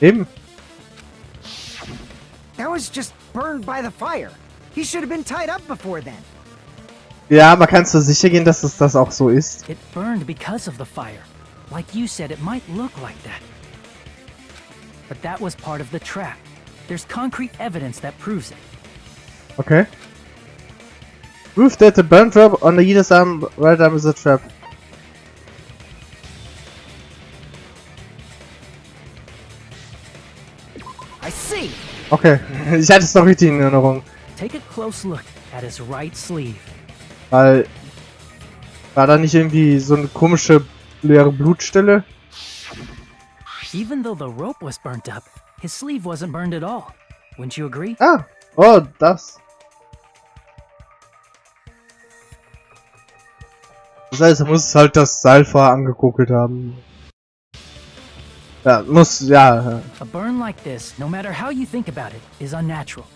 Eben. That was just burned by the fire. He should have been tied up before then. Ja, aber kannst du sicher gehen, dass es das auch so ist? It burned because of the fire. Like you said, it might look like that. But that was part of the trap. There's concrete evidence that proves it. Okay. Proof that the burn drop on the either arm, right arm is a trap. I see. Okay, ich hatte es noch richtig in Erinnerung. Take a close look at his right sleeve. Weil... War da nicht irgendwie so eine komische leere Blutstelle? Even though the rope was burnt up, his sleeve wasn't burned at all. Wouldn't you agree? Ah, oh, das. Das heißt, er muss halt das Seil vorher angeguckt haben. Ja, muss, ja. A burn like this, no matter how you think about it, is unnatural.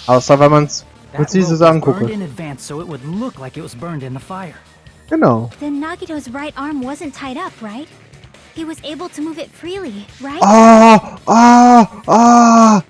Außer wenn man es That rope präzise was anguckt. burned in advance so it would look like it was burned in the fire. Genau. Then Nagito's right arm wasn't tied up, right? He was able to move it freely, right? Ah, ah, ah.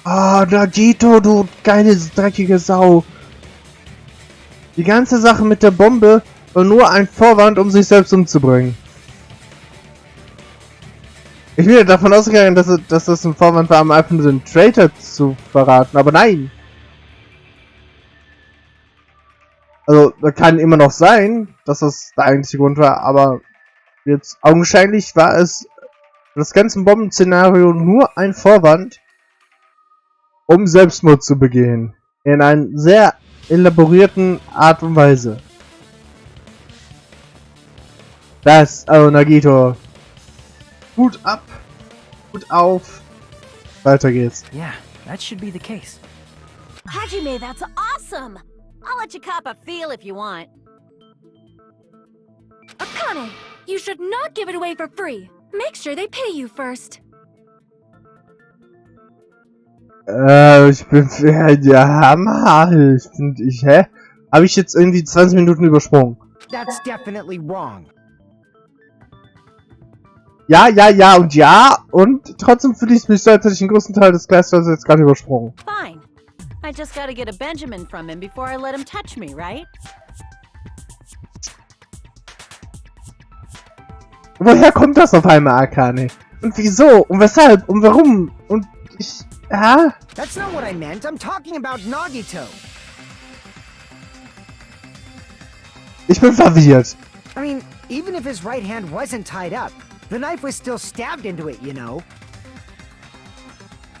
Ah, Nagito, du geile, dreckige Sau. Die ganze Sache mit der Bombe war nur ein Vorwand, um sich selbst umzubringen. Ich bin ja davon ausgegangen, dass das ein Vorwand war, um einfach nur den Traitor zu verraten, aber nein. Also, das kann immer noch sein, dass das der eigentliche Grund war, aber jetzt augenscheinlich war es das ganze Bombenszenario nur ein Vorwand, um Selbstmord zu begehen. In einer sehr elaborierten Art und Weise. Das, also Nagito. Hut ab, Hut auf. Weiter geht's. Yeah, that should be the case. Hajime, that's awesome! I'll let you cop a feel if you want. Akane, you should not give it away for free. Make sure they pay you first. Ich bin der Hammer. Hä? Habe ich jetzt irgendwie 20 Minuten übersprungen? That's definitely wrong. Ja, und trotzdem fühle ich mich so, als hätte ich den größten Teil des Kleisters jetzt gerade übersprungen. Fine. I just gotta get a Benjamin from him before I let him touch me, right? Woher kommt das auf einmal, Akane? Und wieso? Und weshalb? Und warum? Und ich... Ja? That's not what I meant. I'm talking about Nagito. Ich bin verwirrt. I mean, even if his right hand wasn't tied up, the knife was still stabbed into it, you know?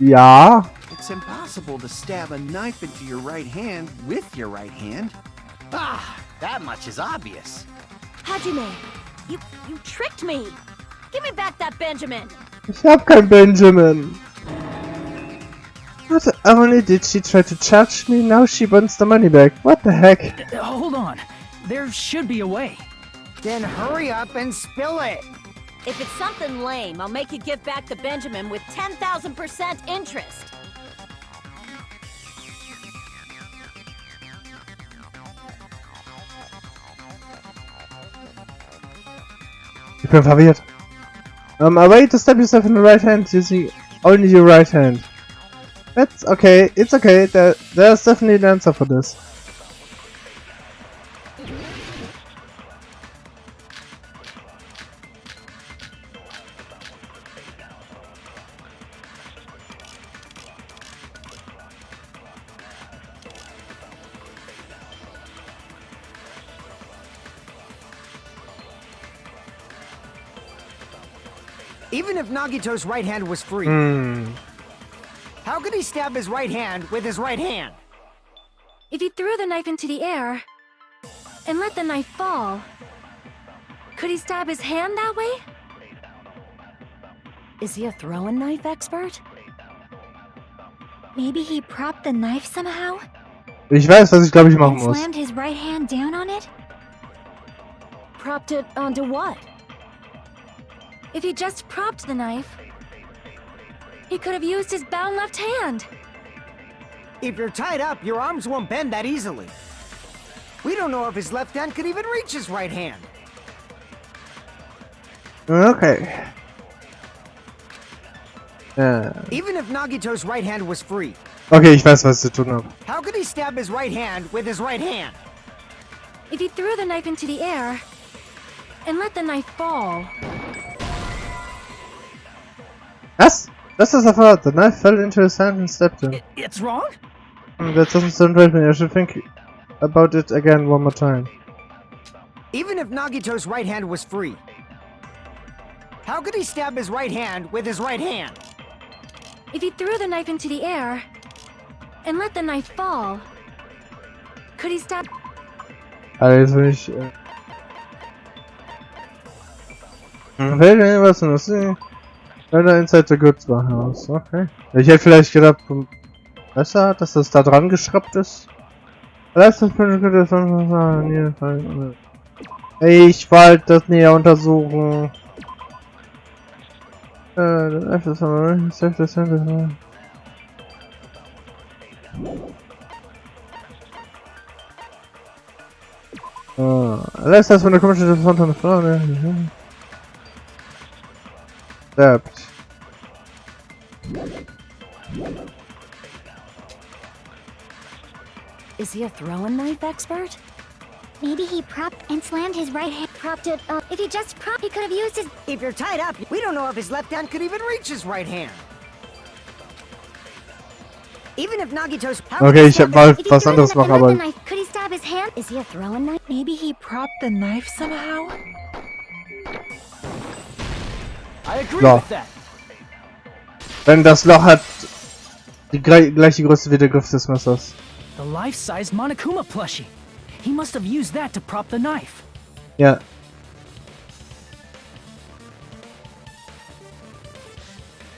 Ja. It's impossible to stab a knife into your right hand with your right hand. Ah, that much is obvious. Hajime, you tricked me! Give me back that Benjamin! Ich hab kein Benjamin. Not only did she try to charge me, now she wants the money back. What the heck? Hold on. There should be a way. Then hurry up and spill it. If it's something lame, I'll make you give back the Benjamin with 10,000% interest. Ich bin verwirrt. A way to stab yourself in the right hand using only your right hand. That's okay. It's okay. There's definitely an answer for this. Even if Nagito's right hand was free, how could he stab his right hand with his right hand? If he threw the knife into the air and let the knife fall, could he stab his hand that way? Is he a throwing knife expert? Maybe he propped the knife somehow Ich weiß, was ich glaube ich machen and muss. slammed his right hand down on it? Propped it onto what? If he just propped the knife, he could have used his bound left hand. If you're tied up, your arms won't bend that easily. We don't know if his left hand could even reach his right hand. Okay. Even if Nagito's right hand was free, Okay, ich weiß, was ich zu tun habe. how could he stab his right hand with his right hand? If he threw the knife into the air and let the knife fall. Was? Just as I thought, the knife fell into his hand and stabbed him. It's wrong? That doesn't sound right to me. I should think about it again one more time. Even if Nagito's right hand was free, how could he stab his right hand with his right hand? If he threw the knife into the air and let the knife fall. Could he stab? Also jetzt will ich... Fällt mir was in das... Leider inside the goods war Haus. Okay. Ich hätte vielleicht gedacht, besser, dass das da dran geschraubt ist. Ich wollte das näher untersuchen. Lässt das von der komische von Frau, ne? Stabbed. Is he a throwing knife expert? Maybe he propped and slammed his right hand. Propped it up. If he just propped, he could have used his. If you're tied up, we don't know if his left hand could even reach his right hand. Even if Nagito's... Okay, ich hab mal If he was threw anderes the machen, knife, aber... the knife, could he stab his hand? Is he a throwing knife? Maybe he propped the knife somehow? I agree Ja. with that. Wenn das Loch hat die gleiche Größe wie der Griff des Messers. The life-size Monokuma plushie. He must have used that to prop the knife. Ja.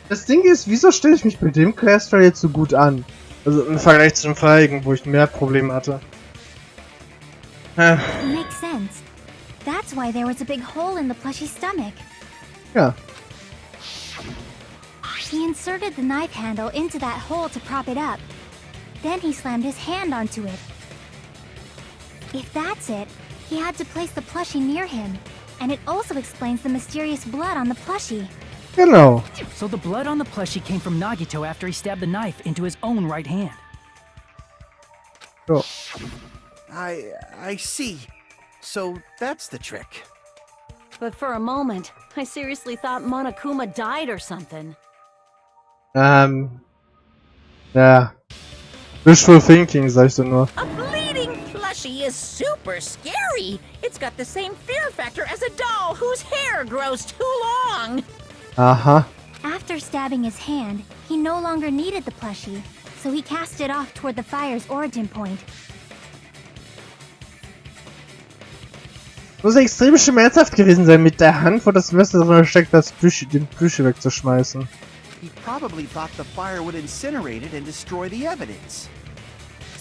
Das Ding ist, wieso stelle ich mich bei dem Questfall jetzt so gut an? Also im Vergleich zu dem vorigen, wo ich mehr Probleme hatte. Makes sense. That's why there was a big hole in the plushie's stomach. Ja. He inserted the knife handle into that hole to prop it up. Then he slammed his hand onto it. If that's it, he had to place the plushie near him. And it also explains the mysterious blood on the plushie. Genau. So the blood on the plushie came from Nagito after he stabbed the knife into his own right hand. So. I see. So that's the trick. But for a moment, I seriously thought Monokuma died or something. Ja. Wishful thinking, sag ich dann nur. A bleeding plushie is super scary. It's got the same fear factor as a doll whose hair grows too long. Aha. After stabbing his hand, he no longer needed the plushie, so he cast it off toward the fire's origin point. Muss extrem schmerzhaft gewesen sein, mit der Hand, wo das Messer drin steckt, den Plüschi wegzuschmeißen. He probably thought the fire would incinerate it and destroy the evidence.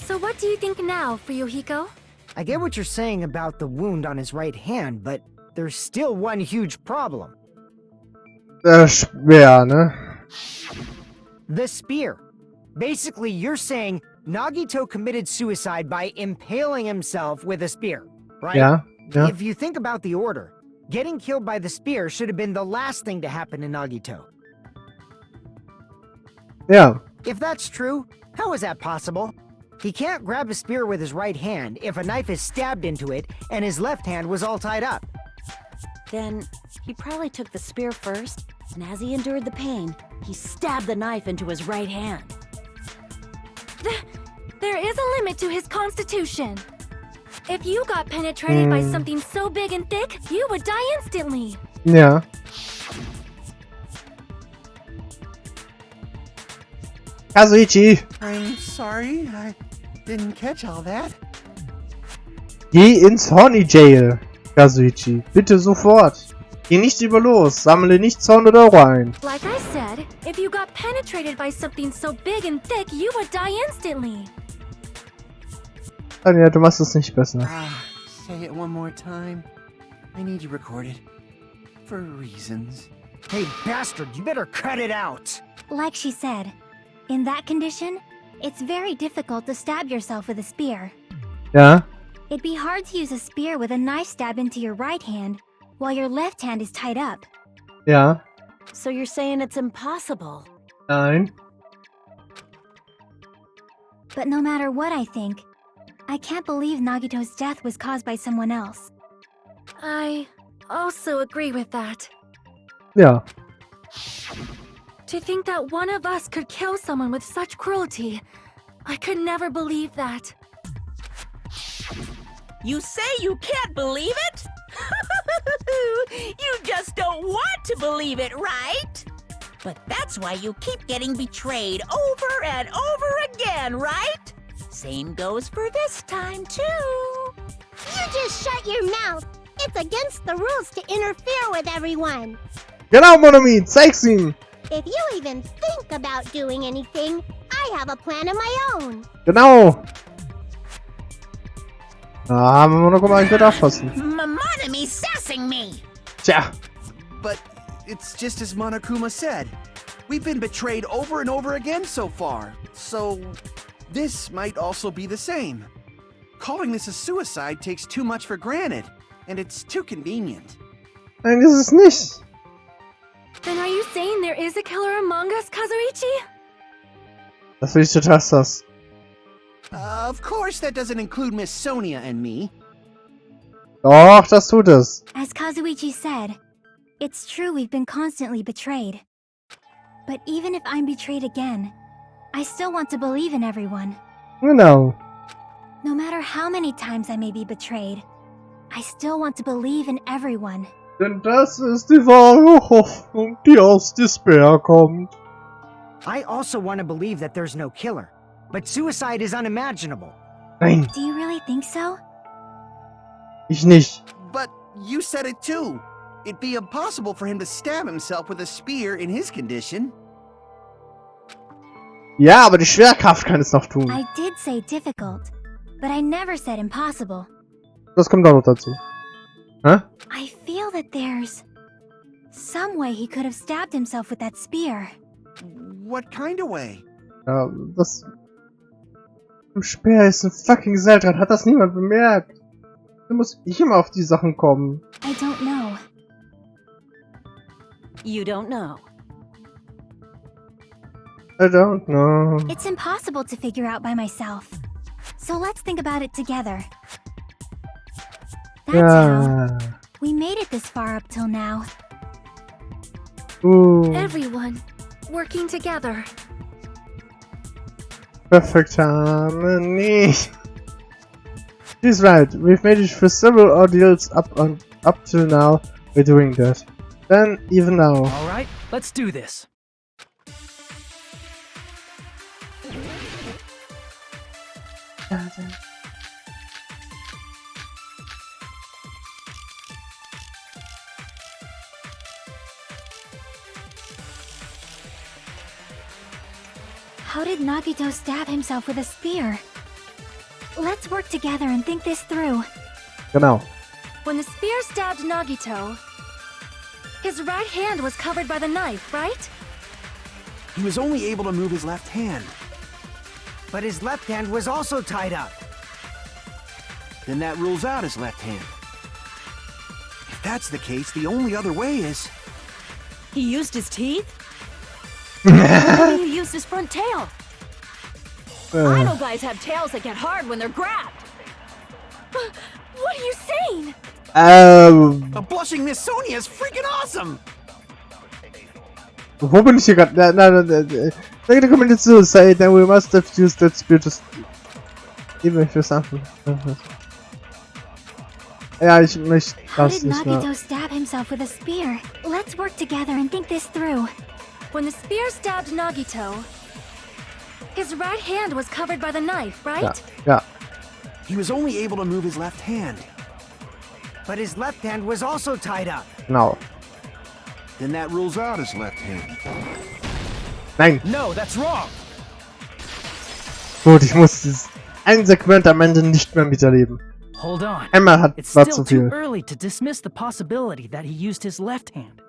So what do you think now, Fuyuhiko? I get what you're saying about the wound on his right hand, but there's still one huge problem. Schwer, ne? The spear. Basically, you're saying Nagito committed suicide by impaling himself with a spear, right? Ja, ja. If you think about the order, getting killed by the spear should have been the last thing to happen to Nagito. Ja. If that's true, how is that possible? He can't grab a spear with his right hand if a knife is stabbed into it and his left hand was all tied up. Then, he probably took the spear first, and as he endured the pain, he stabbed the knife into his right hand. There is a limit to his constitution. If you got penetrated by something so big and thick, you would die instantly. Ja. Kazuichi, I'm sorry, I didn't catch all that. geh ins Horny Jail, Kazuichi. Bitte sofort. Geh nicht über los, sammle nicht 200 € ein. Like I said, if you got penetrated by something so big and thick, you would die instantly. Anja, du machst es nicht besser. Say it one more time. I need you recorded. For reasons. Hey, bastard, you better cut it out! Like she said, in that condition, it's very difficult to stab yourself with a spear. Ja. It'd be hard to use a spear with a knife stabbed into your right hand while your left hand is tied up. Ja. So you're saying it's impossible? Nein. But no matter what I think, I can't believe Nagito's death was caused by someone else. I also agree with that. Ja. To think that one of us could kill someone with such cruelty, I could never believe that. You say you can't believe it? You just don't want to believe it, right? But that's why you keep getting betrayed over and over again, right? Same goes for this time, too. You just shut your mouth. It's against the rules to interfere with everyone. Genau, Monomi, zeig's ihm. If you even think about doing anything, I have a plan of my own. Genau. Ah, Monokuma, ich werde aufpassen. Monomi's sassing me. Tja. But it's just as Monokuma said. We've been betrayed over and over again so far. So this might also be the same. Calling this a suicide takes too much for granted, and it's too convenient. Nein, ist es nicht. Then are you saying there is a killer among us, Kazuichi? Das will ich total sass. Of course that doesn't include Miss Sonia and me. Doch, das tut es. As Kazuichi said, it's true we've been constantly betrayed. But even if I'm betrayed again, I still want to believe in everyone. Genau. No matter how many times I may be betrayed, I still want to believe in everyone. Denn das ist die wahre Hoffnung, die aus Despair kommt. I also want to believe that there's no killer, but suicide is unimaginable. Nein, Do you really think so? ich nicht. But you said it too. It'd be impossible for him to stab himself with a spear in his condition. Ja, aber die Schwerkraft kann es noch tun. I did say difficult, but I never said impossible. Das kommt auch noch dazu. Hä? I feel that there's some way he could have stabbed himself with that spear. What kind of way? Ja, das... Im Speer ist ein fucking Seildraht. Hat das niemand bemerkt? Da muss ich immer auf die Sachen kommen. I don't know. You don't know. I don't know. It's impossible to figure out by myself. So let's think about it together. That's how Ja. we made it this far up till now. Everyone working together. Perfekter, nee. She's right. We've made it through several ordeals up till now. We're doing that. Then even now. All right, let's do this. How did Nagito stab himself with a spear? Let's work together and think this through. Genau. When the spear stabbed Nagito, his right hand was covered by the knife, right? He was only able to move his left hand. But his left hand was also tied up. Then that rules out his left hand. If that's the case, the only other way is... He used his teeth? Maybe he used his front tail. I know guys have tails that get hard when they're grabbed. What are you saying? A blushing Miss Sonia is freaking awesome! Wo bin ich hier gerade? They're gonna commit suicide, then we must have used that spear to... Even if you're something. Ja, ich möchte How das did nicht mehr. Nagito stab himself with a spear? Let's work together and think this through. When the spear stabbed Nagito, his right hand was covered by the knife, right? Ja, ja. He was only able to move his left hand. But his left hand was also tied up. Genau. Then that rules out his left hand. Nein. No, that's wrong. Gut, ich muss dieses ein Segment am Ende nicht mehr miterleben. Hold on. Einmal hat It's war still zu too viel. early to dismiss the possibility that he used his left hand.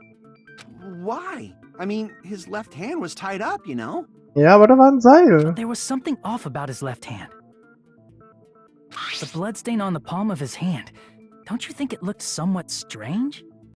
Why? I mean, his left hand was tied up, you know? Ja, aber da war ein Seil. There was something off about his left hand. The bloodstain on the palm of his hand. Don't you think it looked somewhat strange?